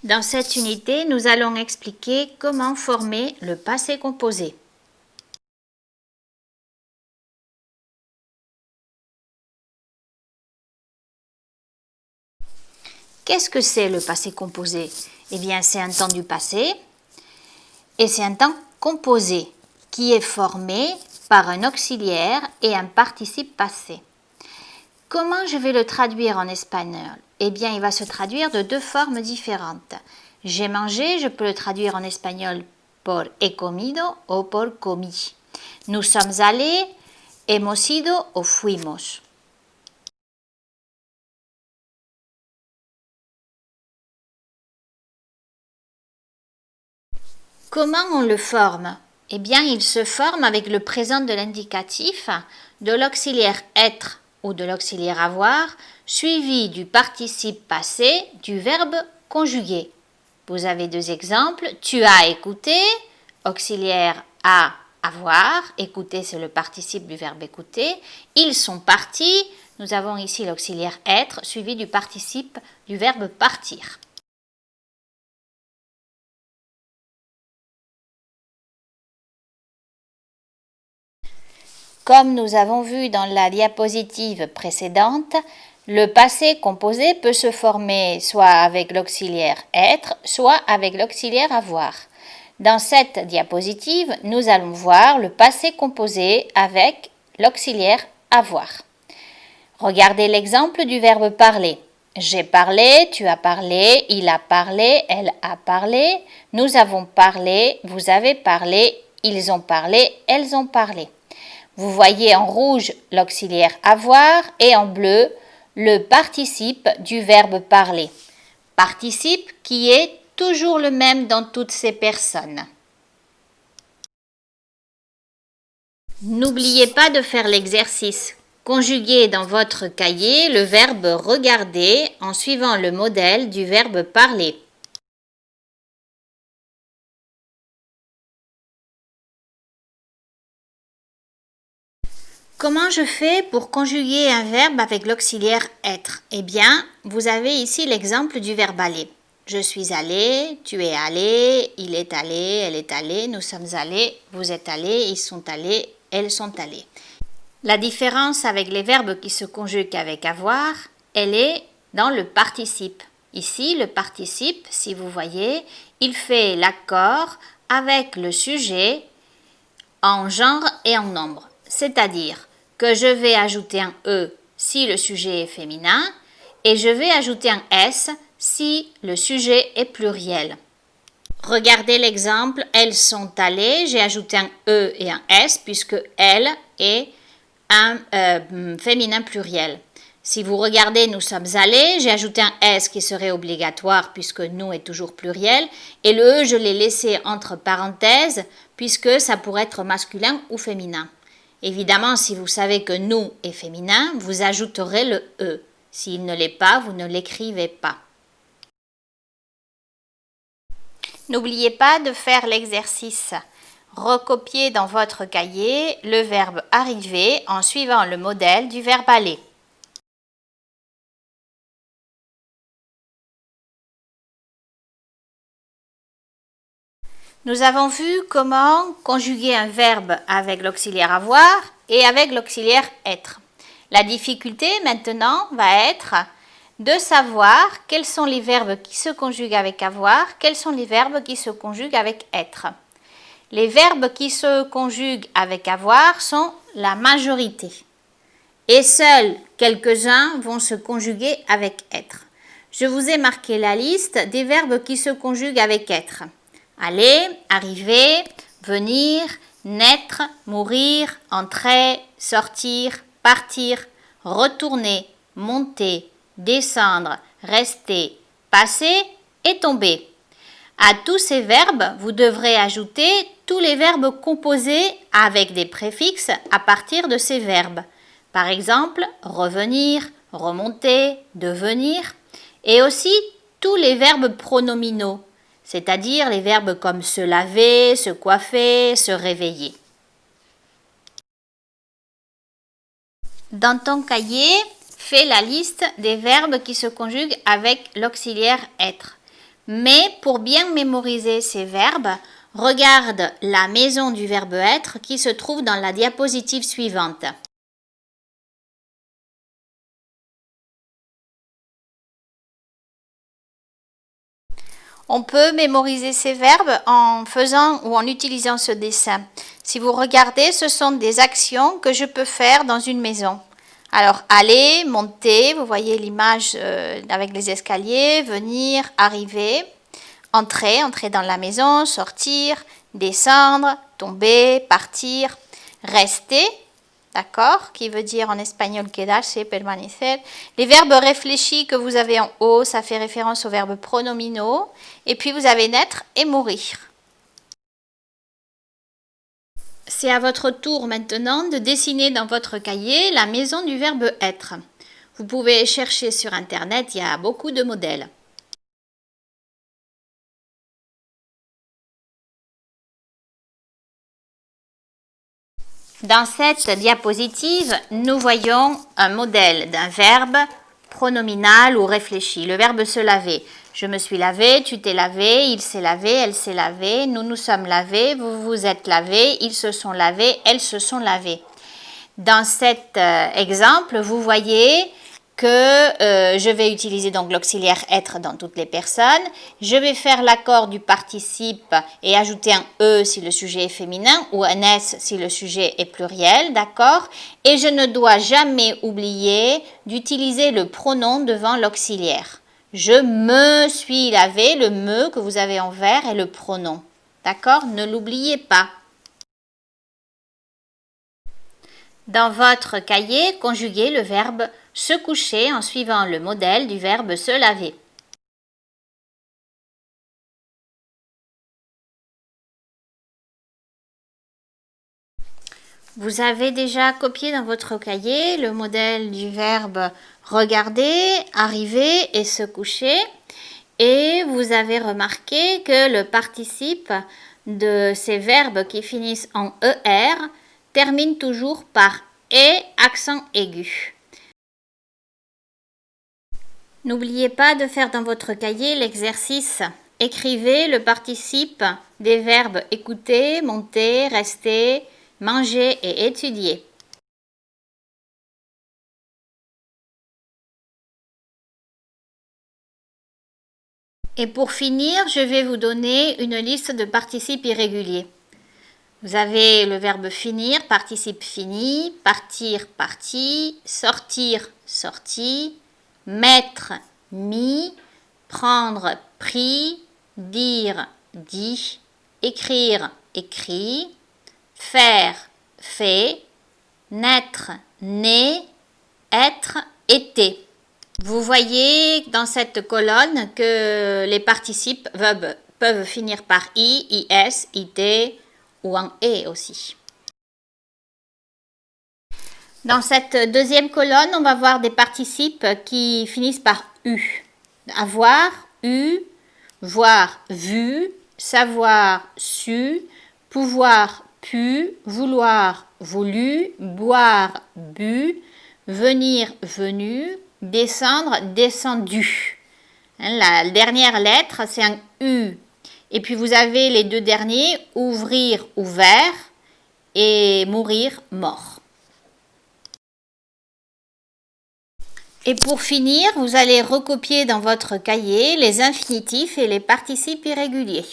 Dans cette unité, nous allons expliquer comment former le passé composé. Qu'est-ce que c'est le passé composé? Eh bien, c'est un temps du passé et c'est un temps composé qui est formé par un auxiliaire et un participe passé. Comment je vais le traduire en espagnol? Eh bien, il va se traduire de deux formes différentes. J'ai mangé, je peux le traduire en espagnol por he comido o por comí. Nous sommes allés, hemos ido o fuimos. Comment on le forme? Eh bien, il se forme avec le présent de l'indicatif, de l'auxiliaire être ou de l'auxiliaire avoir, suivi du participe passé du verbe conjugué. Vous avez deux exemples. Tu as écouté, auxiliaire à avoir. Écouter, c'est le participe du verbe écouter. Ils sont partis. Nous avons ici l'auxiliaire être suivi du participe du verbe partir. Comme nous avons vu dans la diapositive précédente, le passé composé peut se former soit avec l'auxiliaire être, soit avec l'auxiliaire avoir. Dans cette diapositive, nous allons voir le passé composé avec l'auxiliaire avoir. Regardez l'exemple du verbe parler. J'ai parlé, tu as parlé, il a parlé, elle a parlé, nous avons parlé, vous avez parlé, ils ont parlé, elles ont parlé. Vous voyez en rouge l'auxiliaire avoir et en bleu le participe du verbe parler. Participe qui est toujours le même dans toutes ces personnes. N'oubliez pas de faire l'exercice. Conjuguez dans votre cahier le verbe regarder en suivant le modèle du verbe parler. Comment je fais pour conjuguer un verbe avec l'auxiliaire être? Eh bien, vous avez ici l'exemple du verbe aller. Je suis allé, tu es allé, il est allé, elle est allée, nous sommes allés, vous êtes allés, ils sont allés, elles sont allées. La différence avec les verbes qui se conjuguent avec avoir, elle est dans le participe. Ici, le participe, si vous voyez, il fait l'accord avec le sujet en genre et en nombre. C'est-à-dire que je vais ajouter un E si le sujet est féminin et je vais ajouter un S si le sujet est pluriel. Regardez l'exemple, elles sont allées, j'ai ajouté un E et un S puisque elle est un féminin pluriel. Si vous regardez nous sommes allés, j'ai ajouté un S qui serait obligatoire puisque nous est toujours pluriel et le E je l'ai laissé entre parenthèses puisque ça pourrait être masculin ou féminin. Évidemment, si vous savez que nous est féminin, vous ajouterez le E. S'il ne l'est pas, vous ne l'écrivez pas. N'oubliez pas de faire l'exercice. Recopiez dans votre cahier le verbe arriver en suivant le modèle du verbe aller. Nous avons vu comment conjuguer un verbe avec l'auxiliaire avoir et avec l'auxiliaire être. La difficulté maintenant va être de savoir quels sont les verbes qui se conjuguent avec avoir, quels sont les verbes qui se conjuguent avec être. Les verbes qui se conjuguent avec avoir sont la majorité et seuls quelques-uns vont se conjuguer avec être. Je vous ai marqué la liste des verbes qui se conjuguent avec être. Aller, arriver, venir, naître, mourir, entrer, sortir, partir, retourner, monter, descendre, rester, passer et tomber. À tous ces verbes, vous devrez ajouter tous les verbes composés avec des préfixes à partir de ces verbes. Par exemple, revenir, remonter, devenir, et aussi tous les verbes pronominaux, c'est-à-dire les verbes comme se laver, se coiffer, se réveiller. Dans ton cahier, fais la liste des verbes qui se conjuguent avec l'auxiliaire être. Mais pour bien mémoriser ces verbes, regarde la maison du verbe être qui se trouve dans la diapositive suivante. On peut mémoriser ces verbes en faisant ou en utilisant ce dessin. Si vous regardez, ce sont des actions que je peux faire dans une maison. Alors, aller, monter, vous voyez l'image avec les escaliers, venir, arriver, entrer dans la maison, sortir, descendre, tomber, partir, rester, d'accord, qui veut dire en espagnol quedarse, permanecer. Les verbes réfléchis que vous avez en haut, ça fait référence aux verbes pronominaux. Et puis vous avez naître et mourir. C'est à votre tour maintenant de dessiner dans votre cahier la maison du verbe être. Vous pouvez chercher sur Internet, il y a beaucoup de modèles. Dans cette diapositive, nous voyons un modèle d'un verbe pronominal ou réfléchi. Le verbe se laver. Je me suis lavé, tu t'es lavé, il s'est lavé, elle s'est lavée, nous nous sommes lavés, vous vous êtes lavés, ils se sont lavés, elles se sont lavées. Dans cet exemple, vous voyez que je vais utiliser donc l'auxiliaire être dans toutes les personnes. Je vais faire l'accord du participe et ajouter un E si le sujet est féminin ou un S si le sujet est pluriel, d'accord? Et je ne dois jamais oublier d'utiliser le pronom devant l'auxiliaire. Je me suis lavé, le me que vous avez en vert est le pronom, d'accord? Ne l'oubliez pas. Dans votre cahier, conjuguez le verbe se coucher en suivant le modèle du verbe se laver. Vous avez déjà copié dans votre cahier le modèle du verbe regarder, arriver et se coucher. Et vous avez remarqué que le participe de ces verbes qui finissent en ER termine toujours par et accent aigu. N'oubliez pas de faire dans votre cahier l'exercice. Écrivez le participe des verbes écouter, monter, rester, manger et étudier. Et pour finir, je vais vous donner une liste de participes irréguliers. Vous avez le verbe finir, participe fini, partir, parti, sortir, sorti, mettre, mis, prendre, pris, dire, dit, écrire, écrit, faire, fait, naître, né, être, été. Vous voyez dans cette colonne que les participes peuvent finir par i, is, it ou en e aussi. Dans cette deuxième colonne, on va voir des participes qui finissent par u. Avoir, eu, voir, vu, savoir, su, pouvoir, pu, vouloir, voulu, boire, bu, venir, venu, descendre, descendu. La dernière lettre, c'est un U. Et puis vous avez les deux derniers, ouvrir, ouvert et mourir, mort. Et pour finir, vous allez recopier dans votre cahier les infinitifs et les participes irréguliers.